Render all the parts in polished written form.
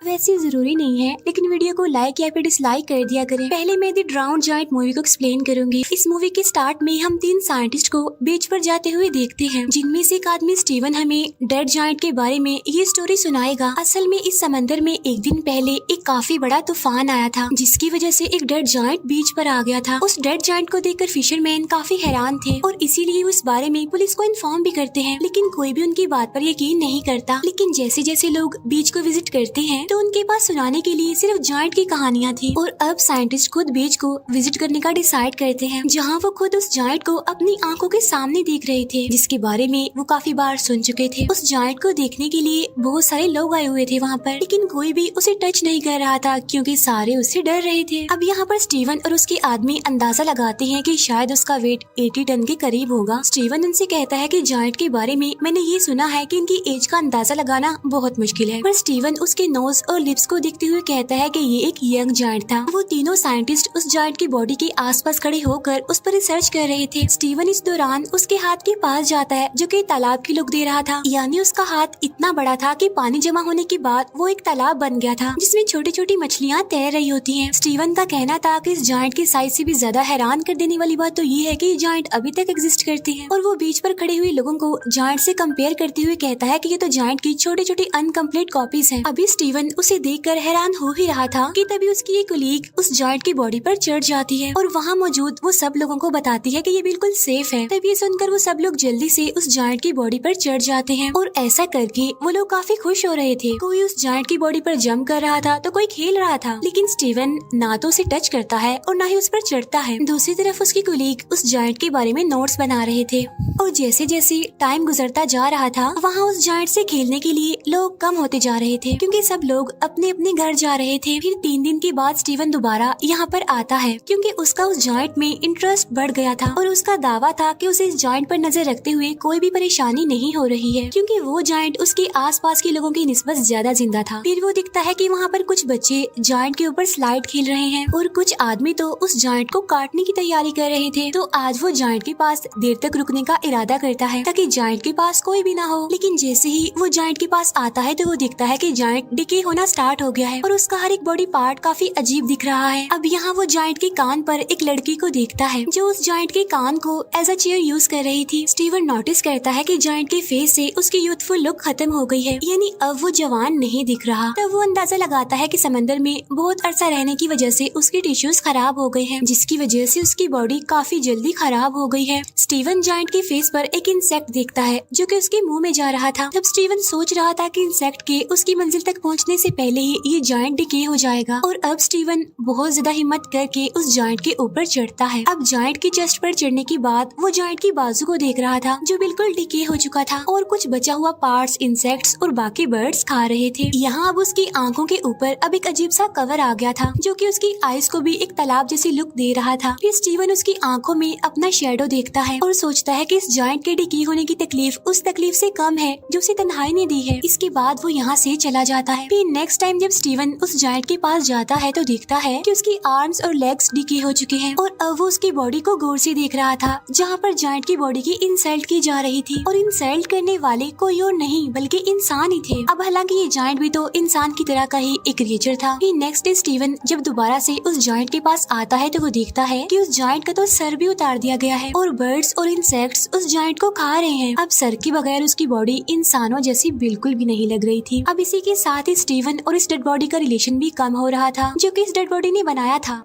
वैसे जरूरी नहीं है, लेकिन वीडियो को लाइक या फिर डिसलाइक कर दिया करें। पहले मैं द ड्राउन्ड जायंट मूवी को एक्सप्लेन करूंगी। इस मूवी के स्टार्ट में हम 3 साइंटिस्ट को बीच पर जाते हुए देखते हैं, जिनमें से एक आदमी स्टीवन हमें डेड जायंट के बारे में ये स्टोरी सुनाएगा। असल में इस समंदर में एक दिन पहले एक काफी बड़ा तूफान आया था, जिसकी वजह से एक डेड जायंट बीच पर आ गया था। उस डेड जायंट को देखकर फिशरमैन काफी हैरान थे और इसीलिए वो इस बारे में पुलिस को इन्फॉर्म भी करते हैं, लेकिन कोई भी उनकी बात पर यकीन नहीं करता। लेकिन जैसे जैसे लोग बीच को विजिट करते हैं तो उनके पास सुनाने के लिए सिर्फ जायंट की कहानियाँ थी, और अब साइंटिस्ट खुद बीच को विजिट करने का डिसाइड करते हैं, जहाँ वो खुद उस जायंट को अपनी आंखों के सामने देख रहे थे, जिसके बारे में वो काफी बार सुन चुके थे। उस जायंट को देखने के लिए बहुत सारे लोग आए हुए थे वहाँ पर, लेकिन कोई भी उसे टच नहीं कर रहा था क्योंकि सारे उससे डर रहे थे। अब यहाँ पर स्टीवन और उसके आदमी अंदाजा लगाते हैं कि शायद उसका वेट 80 टन के करीब होगा। स्टीवन उनसे कहता है कि जायंट के बारे में मैंने ये सुना है कि इनकी एज का अंदाजा लगाना बहुत मुश्किल है, पर स्टीवन उसके नोज और लिप्स को देखते हुए कहता है कि ये एक यंग जायंट था। वो तीनों साइंटिस्ट उस जायंट की बॉडी के आसपास खड़े होकर उस पर रिसर्च कर रहे थे। स्टीवन इस दौरान उसके हाथ के पास जाता है, जो कि तालाब की लुक दे रहा था, यानी उसका हाथ इतना बड़ा था कि पानी जमा होने के बाद वो एक तालाब बन गया था, जिसमें छोटी छोटी मछलियाँ तैर रही होती हैं। स्टीवन का कहना था कि इस जायंट की साइज से भी ज्यादा हैरान कर देने वाली बात तो ये है कि जायंट अभी तक एग्जिस्ट करते हैं, और वो बीच पर खड़े हुए लोगों को जायंट से कंपेयर करते हुए कहता है कि ये तो जायंट की छोटी छोटी अनकम्प्लीट कॉपीज हैं। अभी स्टीवन उसे देखकर हैरान हो ही रहा था कि तभी उसकी एक कलीग उस जायंट की बॉडी पर चढ़ जाती है और वहाँ मौजूद वो सब लोगों को बताती है कि ये बिल्कुल सेफ है। तभी सुनकर वो सब लोग जल्दी से उस जायंट की बॉडी पर चढ़ जाते हैं, और ऐसा करके वो लोग काफी खुश हो रहे थे। कोई उस जायंट की बॉडी पर जंप कर रहा था तो कोई खेल रहा था, लेकिन स्टीवन ना तो उसे टच करता है और ना ही उस पर चढ़ता है। दूसरी तरफ उसकी कलीग उस जायंट के बारे में नोट्स बना रहे थे, और जैसे जैसे टाइम गुजरता जा रहा था वहाँ उस जायंट से खेलने के लिए लोग कम होते जा रहे थे, क्योंकि सब लोग अपने अपने घर जा रहे थे। फिर 3 दिन के बाद स्टीवन दोबारा यहाँ पर आता है, क्योंकि उसका उस जायंट में इंटरेस्ट बढ़ गया था, और उसका दावा था कि उसे इस जायंट पर नजर रखते हुए कोई भी परेशानी नहीं हो रही है, क्योंकि वो जायंट उसके आसपास के लोगों की निस्बत ज्यादा जिंदा था। फिर वो दिखता है कि वहाँ पर कुछ बच्चे जायंट के ऊपर स्लाइड खेल रहे हैं, और कुछ आदमी तो उस जायंट को काटने की तैयारी कर रहे थे। तो आज वो जायंट के पास देर तक रुकने का इरादा करता है ताकि जायंट के पास कोई भी ना हो, लेकिन जैसे ही वो जायंट के पास आता है तो वो दिखता है कि जायंट डिके होना स्टार्ट हो गया है, और उसका हर एक बॉडी पार्ट काफी अजीब दिख रहा है। अब यहाँ वो जायंट के कान पर एक लड़की को देखता है, जो उस जायंट के कान को एज अ चेयर यूज कर रही थी। स्टीवन नोटिस करता है कि जायंट के फेस से उसकी यूथफुल लुक खत्म हो गई है, यानी अब वो जवान नहीं दिख रहा। तब वो अंदाजा लगाता है कि समंदर में बहुत अरसा रहने की वजह से उसके टिश्यूज खराब हो गए हैं, जिसकी वजह से उसकी बॉडी काफी जल्दी खराब हो गई है। स्टीवन जायंट के फेस पर एक इंसेक्ट देखता है, जो कि उसके मुंह में जा रहा था। तब स्टीवन सोच रहा था कि इंसेक्ट के उसकी मंजिल तक पहुंचने से पहले ही ये जायंट डिके हो जाएगा, और अब स्टीवन बहुत ज्यादा हिम्मत करके उस जायंट के ऊपर चढ़ता है। अब जायंट की चेस्ट पर चढ़ने के बाद वो जायंट की बाजू को देख रहा था, जो बिल्कुल डिके हो चुका था, और कुछ बचा हुआ पार्ट्स इंसेक्ट्स और बाकी बर्ड्स खा रहे थे। यहाँ अब उसकी आंखों के ऊपर अब एक अजीब सा कवर आ गया था, जो कि उसकी आईज को भी एक तालाब जैसी लुक दे रहा था। फिर स्टीवन उसकी आंखों में अपना शेडो देखता है और सोचता है कि इस जायंट के डिके होने की तकलीफ उस तकलीफ से कम है जो उसे तन्हाई ने दी है। इसके बाद वो यहाँ से चला जाता है। फिर नेक्स्ट टाइम जब स्टीवन उस जायंट के पास जाता है तो देखता है कि उसकी आर्म्स और लेग्स डिके हो चुके हैं, और अब वो उसकी बॉडी को गौर से देख रहा था, जहाँ पर जायंट की बॉडी की इंसल्ट की जा रही थी, और इंसल्ट करने वाले कोई और नहीं बल्कि इंसान ही थे। अब हालांकि ये जायंट भी तो इंसान की तरह का ही एक क्रिएचर था। फिर नेक्स्ट डे स्टीवन जब दोबारा से उस जायंट के पास आता है तो वो देखता है कि उस जायंट का तो सर भी उतार दिया गया है, और बर्ड्स और इंसेक्ट्स उस जायंट को खा रहे हैं। अब सर के बगैर उसकी बॉडी इंसानों जैसी बिल्कुल भी नहीं लग रही थी। अब इसी के साथ ही स्टीवन और इस डेड बॉडी का रिलेशन भी कम हो रहा था, जो कि इस डेड बॉडी ने बनाया था।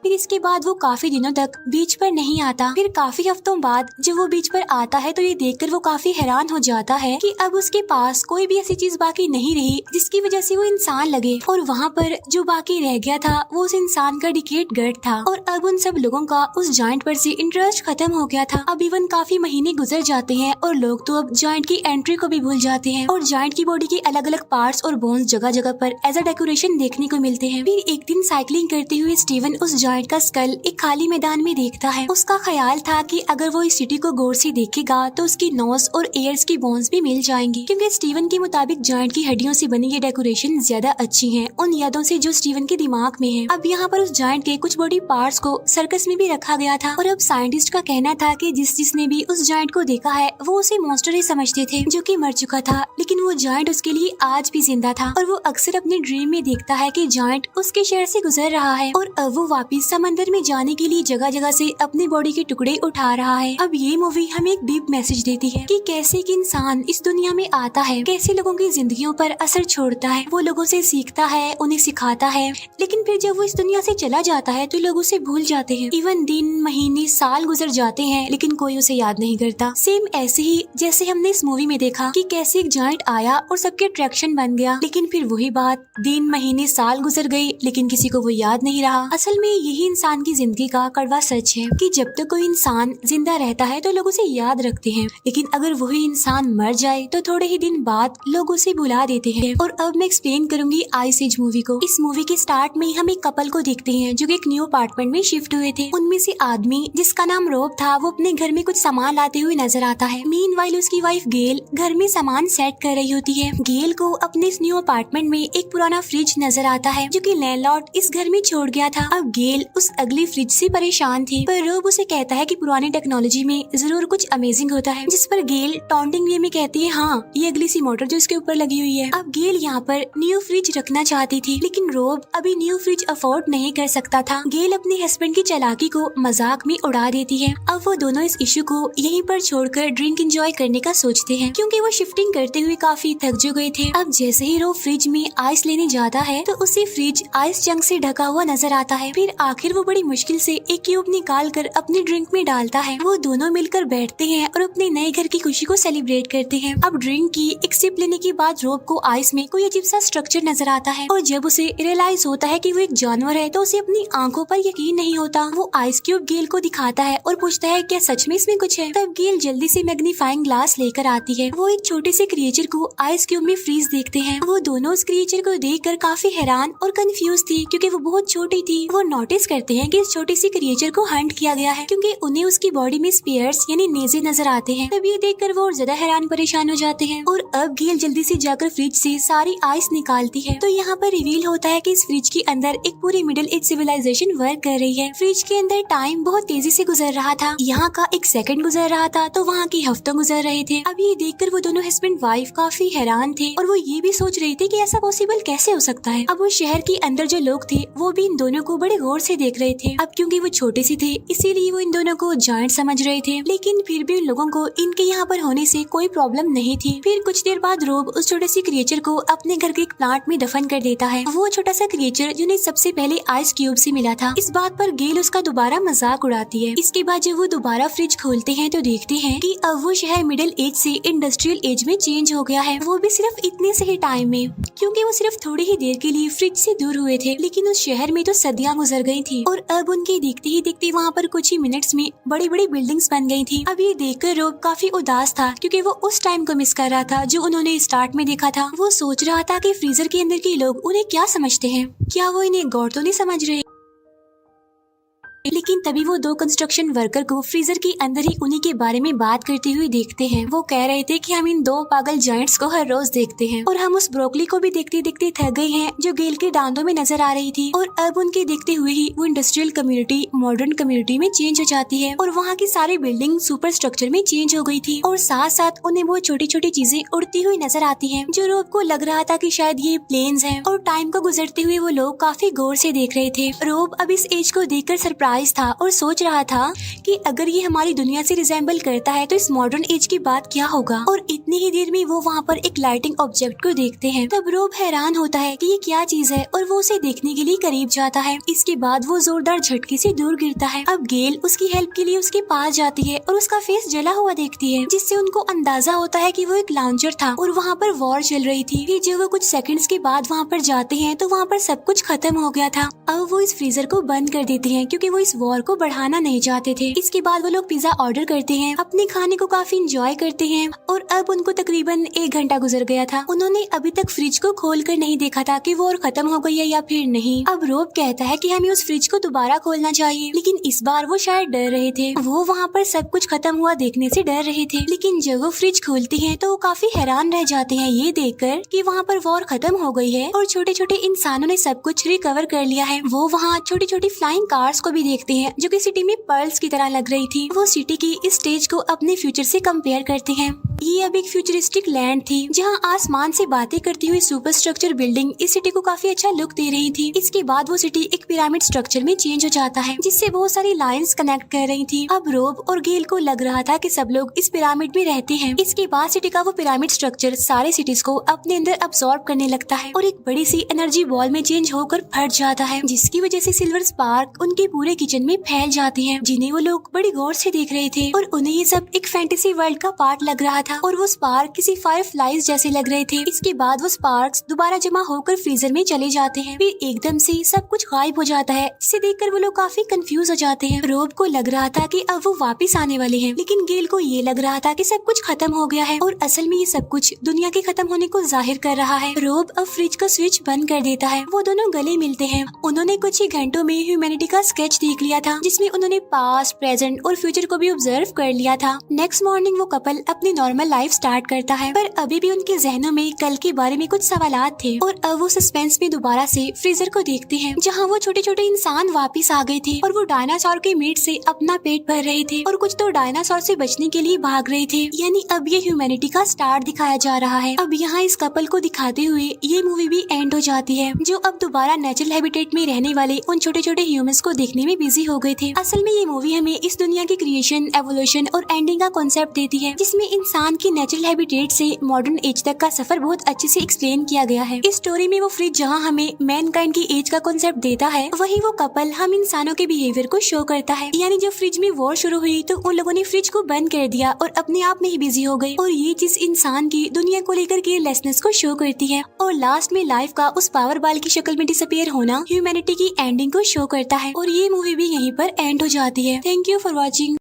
फिर इसके बाद वो काफी दिनों तक बीच पर नहीं आता। फिर काफी हफ्तों बाद जब वो बीच पर आता है तो ये देखकर वो काफी हैरान हो जाता है कि अब उसके पास कोई भी ऐसी चीज बाकी नहीं रही जिसकी वजह से वो इंसान लगे, और वहाँ पर जो बाकी रह गया था वो उस इंसान का डिकेट गर्ट था। और अब उन सब लोगों का उस जायंट पर से इंटरेस्ट खत्म हो गया था। अब इवन काफी महीने गुजर जाते हैं और लोग तो अब जायंट की एंट्री को भी भूल जाते हैं, और जायंट की बॉडी के अलग अलग पार्ट्स और बोन्स जगह जगह पर एज अ डेकोरेशन देखने को मिलते हैं। फिर एक दिन साइकिलिंग करते हुए स्टीवन उस जायंट का स्कल एक खाली मैदान में देखता है। उसका ख्याल था कि अगर वो इस सिटी को गौर से देखेगा तो उसकी नोज और एयर्स की बोन्स भी मिल जाएंगी, क्योंकि स्टीवन के मुताबिक जायंट की हड्डियों से बनी ये डेकोरेशन ज्यादा अच्छी है उन यादों से जो स्टीवन के दिमाग में है। अब यहाँ पर उस जायंट के कुछ बॉडी पार्ट्स को सर्कस में भी रखा गया था और अब साइंटिस्ट का कहना था कि जिसने भी उस जायंट को देखा है वो उसे मॉन्स्टर ही समझते थे जो कि मर चुका था, लेकिन वो जायंट उसके लिए आज भी जिंदा था और वो अक्सर अपने ड्रीम में देखता है कि जायंट उसके शहर से गुजर रहा है और अब वो वापिस समंदर में जाने के लिए जगह जगह से अपनी बॉडी के टुकड़े उठा रहा है। अब ये मूवी हमें एक डीप मैसेज देती है कि कैसे एक इंसान इस दुनिया में आता है, कैसे लोगों की जिंदगियों पर असर छोड़ता है, वो लोगों से सीखता है, उन्हें सिखाता है, लेकिन फिर जब वो इस दुनिया से चला जाता है तो लोग उसे भूल जाते हैं। इवन दिन, महीने, साल गुजर जाते हैं लेकिन कोई उसे याद नहीं करता। सेम ऐसे ही जैसे हमने इस मूवी में देखा कि कैसे एक जायंट आया और सबके अट्रैक्शन बन गया, लेकिन फिर वही बात, दिन, महीने, साल गुजर गए लेकिन किसी को वो याद नहीं रहा। असल में यही इंसान की जिंदगी का कड़वा सच है कि जब तक कोई इंसान जिंदा रहता है तो लोग उसे याद रखते हैं, लेकिन अगर वही इंसान मर जाए तो थोड़े ही दिन बाद लोग उसे भुला देते हैं। और अब मैं एक्सप्लेन करूंगी आइस एज मूवी को। इस मूवी के स्टार्ट में हम एक कपल को देखते हैं जो कि एक न्यू अपार्टमेंट में शिफ्ट हुए थे। उनमें से आदमी जिसका नाम रोब था वो अपने घर में कुछ सामान लाते हुए नजर आता है। मीनवाइल उसकी वाइफ गेल घर में सामान सेट कर रही होती है। गेल को अपने इस न्यू अपार्टमेंट में एक पुराना फ्रिज नजर आता है जो कि लैंडलॉर्ड इस घर में छोड़ गया था। अब गेल उस अगली फ्रिज से परेशान थी, पर रोब उसे कहता है कि पुरानी टेक्नोलॉजी में जरूर कुछ अमेजिंग होता है, जिस पर गेल टॉन्टिंग वे में कहती है हाँ ये अगली सी मोटर जो इसके ऊपर लगी हुई है। अब गेल यहाँ पर न्यू फ्रिज रखना चाहती थी लेकिन रोब अभी न्यू फ्रिज अफोर्ड नहीं कर सकता था। गेल अपने हस्बैंड की चालाकी को मजाक में उड़ा देती है। अब वो दोनों इस इशू को यहीं पर छोड़कर ड्रिंक एंजॉय करने का सोचते हैं क्योंकि वो शिफ्टिंग करते हुए काफी थक जो गए थे। अब जैसे ही रोब फ्रिज में आइस लेने जाता है तो उसे फ्रिज आइस चंक से ढका हुआ नजर आता है। फिर आखिर वो बड़ी मुश्किल से एक क्यूब निकाल कर अपने ड्रिंक में डालता है। वो दोनों मिलकर बैठते हैं और अपने नए घर की खुशी को सेलिब्रेट करते हैं। अब ड्रिंक की एक सिप लेने के बाद रोब को आइस में कोई अजीब सा स्ट्रक्चर नजर आता है और जब उसे रियलाइज होता है कि वो एक जानवर है तो उसे अपनी आंखों पर यकीन नहीं होता। वो आइस क्यूब गेल को दिखाता है और पूछता है क्या सच में इसमें कुछ है। तब गेल जल्दी से मैग्नीफाइंग ग्लास लेकर आती है। वो एक छोटे से क्रिएचर को आइस क्यूब में फ्रीज देखते हैं। वो दोनों उस क्रिएचर को देखकर काफी हैरान और कंफ्यूज थी क्योंकि वो बहुत छोटी थी। वो नोटिस करते हैं कि इस छोटी सी क्रिएचर को हंट किया गया है क्योंकि उन्हें उसकी बॉडी में स्पेयर्स यानी नेजे नजर आते हैं। तब ये देखकर वो और ज्यादा हैरान परेशान हो जाते हैं और अब गेल जल्दी से जाकर फ्रिज से सारी आइस निकालती है तो यहाँ पर रिवील होता है कि इस फ्रिज के अंदर एक पूरी मिडिल एज सिविलाइजेशन वर्क कर रही है। फ्रिज के अंदर टाइम बहुत तेजी से गुजर रहा था। यहाँ का एक सेकंड गुजर रहा था तो वहाँ के हफ्तों गुजर रहे थे। अब ये देखकर वो दोनों हस्बैंड वाइफ काफी हैरान थे और वो ये भी सोच रहे थे कि ऐसा पॉसिबल कैसे हो सकता है। अब वो शहर के अंदर जो लोग थे वो भी इन दोनों को बड़े गौर से देख रहे थे। अब क्योंकि वो छोटे से थे इसीलिए वो इन दोनों को जायंट समझ रहे थे, लेकिन फिर भी उन लोगों को इनके यहाँ पर होने से कोई प्रॉब्लम नहीं थी। फिर कुछ देर बाद रोब उस छोटे से क्रिएचर को अपने घर के एक प्लांट में दफन कर देता है। वो छोटा सा क्रिएचर जिन्हें सबसे पहले आइस क्यूब से मिला था। इस बात पर गेल उसका दोबारा मजाक उड़ाती है। इसके बाद जब वो दोबारा फ्रिज खोलते हैं तो देखते हैं कि अब वो शहर मिडिल एज से इंडस्ट्रियल एज में चेंज हो गया है। वो भी सिर्फ इतने से ही टाइम में, क्योंकि वो सिर्फ थोड़ी ही देर के लिए फ्रिज से दूर हुए थे, लेकिन उस शहर में तो सदियां गुजर गई थी और अब उनके देखते ही देखते वहाँ पर कुछ ही मिनट्स में बड़ी बड़ी बिल्डिंग्स बन गई थी। अब ये देखकर रोब काफी उदास था क्योंकि वो उस टाइम को मिस कर रहा था जो उन्होंने स्टार्ट में देखा था। वो सोच रहा था कि फ्रीजर के अंदर के लोग उन्हें क्या समझते हैं, क्या वो इन्हें गौर तो नहीं समझ रहे। लेकिन तभी वो दो कंस्ट्रक्शन वर्कर को फ्रीजर के अंदर ही उन्हीं के बारे में बात करते हुए देखते हैं। वो कह रहे थे कि हम इन दो पागल जायंट्स को हर रोज देखते हैं और हम उस ब्रोकली को भी देखते देखते थक गए हैं जो गेल के दांतों में नजर आ रही थी। और अब उनके देखते हुए ही वो इंडस्ट्रियल कम्युनिटी मॉडर्न कम्युनिटी में चेंज हो जाती है और वहाँ की सारी बिल्डिंग सुपर स्ट्रक्चर में चेंज हो गई थी और साथ साथ उन्हें वो छोटी छोटी चीजें उड़ती हुई नजर आती है जो रोब को लग रहा था कि शायद ये प्लेन्स हैं। और टाइम को गुजरते हुए वो लोग काफी गौर से देख रहे थे। रोब अब इस एज को देखकर सरप्राइज था और सोच रहा था कि अगर ये हमारी दुनिया से रिजेंबल करता है तो इस मॉडर्न एज की बात क्या होगा। और इतनी ही देर में वो वहाँ पर एक लाइटिंग ऑब्जेक्ट को देखते हैं। तब रोब हैरान होता है कि ये क्या चीज है और वो उसे देखने के लिए करीब जाता है। इसके बाद वो जोरदार झटके से दूर गिरता है। अब गेल उसकी हेल्प के लिए उसके पास जाती है और उसका फेस जला हुआ देखती है, जिससे उनको अंदाजा होता है कि वो एक लॉन्चर था और वहाँ पर वॉर चल रही थी। फिर जब वो कुछ सेकंड्स के बाद वहाँ पर जाते हैं तो वहाँ पर सब कुछ खत्म हो गया था। अब वो इस फ्रीजर को बंद कर देते हैं क्योंकि वो इस वॉर को बढ़ाना नहीं चाहते थे। इसके बाद वो लोग पिज्जा ऑर्डर करते हैं, अपने खाने को काफी इंजॉय करते हैं और अब उनको तकरीबन 1 घंटा गुजर गया था। उन्होंने अभी तक फ्रिज को खोल कर नहीं देखा था कि वॉर खत्म हो गई है या फिर नहीं। अब रोब कहता है कि हमें उस फ्रिज को दोबारा खोलना चाहिए, लेकिन इस बार वो शायद डर रहे थे। वो वहाँ पर सब कुछ खत्म हुआ देखने से डर रहे थे, लेकिन जब वो फ्रिज खोलते हैं तो वो काफी हैरान रह जाते हैं ये देखकर कि वहाँ पर वॉर खत्म हो गई है और छोटे छोटे इंसानों ने सब कुछ रिकवर कर लिया है। वो वहाँ छोटी छोटी फ्लाइंग कार्स को भी देखते हैं जो कि सिटी में पर्ल्स की तरह लग रही थी। वो सिटी की इस स्टेज को अपने फ्यूचर से कंपेयर करते हैं। ये अब एक फ्यूचरिस्टिक लैंड थी जहाँ आसमान से बातें करती हुई सुपर स्ट्रक्चर बिल्डिंग इस सिटी को काफी अच्छा लुक दे रही थी। इसके बाद वो सिटी एक पिरामिड स्ट्रक्चर में चेंज हो जाता है जिससे बहुत सारी लाइंस कनेक्ट कर रही थी। अब रोब और गेल को लग रहा था कि सब लोग इस पिरामिड में रहते हैं। इसके बाद सिटी का वो पिरामिड स्ट्रक्चर सारे सिटीज को अपने अंदर अब्सॉर्ब करने लगता है और एक बड़ी सी एनर्जी बॉल में चेंज होकर फट जाता है, जिसकी वजह से सिल्वर स्पार्क उनके पूरे किचन में फैल जाते हैं, जिन्हें वो लोग बड़ी गौर से देख रहे थे और उन्हें ये सब एक फैंटेसी वर्ल्ड का पार्ट लग रहा था और वो स्पार्क किसी फायरफ्लाइज जैसे लग रहे थे। इसके बाद वो स्पार्क्स दोबारा जमा होकर फ्रीजर में चले जाते हैं, फिर एकदम से सब कुछ गायब हो जाता है। इसे देखकर वो लोग काफी कंफ्यूज हो जाते हैं। रोब को लग रहा था कि अब वो वापस आने वाले हैं, लेकिन गेल को ये लग रहा था कि सब कुछ खत्म हो गया है और असल में ये सब कुछ दुनिया के खत्म होने को जाहिर कर रहा है। रोब अब फ्रिज का स्विच बंद कर देता है। वो दोनों गले मिलते हैं। उन्होंने कुछ ही घंटों में ह्यूमैनिटी का स्केच देख लिया था जिसमें उन्होंने पास्ट, प्रेजेंट और फ्यूचर को भी ऑब्जर्व कर लिया था। नेक्स्ट मॉर्निंग वो कपल अपनी नॉर्मल लाइफ स्टार्ट करता है, पर अभी भी उनके जहनों में कल के बारे में कुछ सवालात थे और अब वो सस्पेंस में दोबारा से फ्रीजर को देखते हैं जहाँ वो छोटे छोटे इंसान वापिस आ गए थे और वो डायनासोर के मीट से अपना पेट भर रहे थे और कुछ तो डायनासोर से बचने के लिए भाग रहे थे। यानी अब ये ह्यूमैनिटी का स्टार्ट दिखाया जा रहा है। अब यहाँ इस कपल को दिखाते हुए ये मूवी भी एंड हो जाती है, जो अब दोबारा नेचुरल हैबिटेट में रहने वाले उन छोटे छोटे ह्यूमंस को देखने में बिजी हो गए थे। असल में ये मूवी हमें इस दुनिया की क्रिएशन, एवोल्यूशन और एंडिंग का कॉन्सेप्ट देती है, जिसमें इंसान की नेचुरल हैबिटेट से मॉडर्न एज तक का सफर बहुत अच्छे से एक्सप्लेन किया गया है। इस स्टोरी में वो फ्रिज जहाँ हमें मैनकाइंड की एज का कॉन्सेप्ट देता है, वही वो कपल हम इंसानों के बिहेवियर को शो करता है। यानी जब फ्रिज में वॉर शुरू हुई तो उन लोगों ने फ्रिज को बंद कर दिया और अपने आप में ही बिजी हो गए, और ये चीज इंसान की दुनिया को लेकर केयरलेसनेस को शो करती है। और लास्ट में लाइफ का उस पावर बाल की शक्ल में डिसअपीयर होना ह्यूमैनिटी की एंडिंग को शो करता है। और ये मूवी भी यहीं पर एंड हो जाती है। Thank you for watching.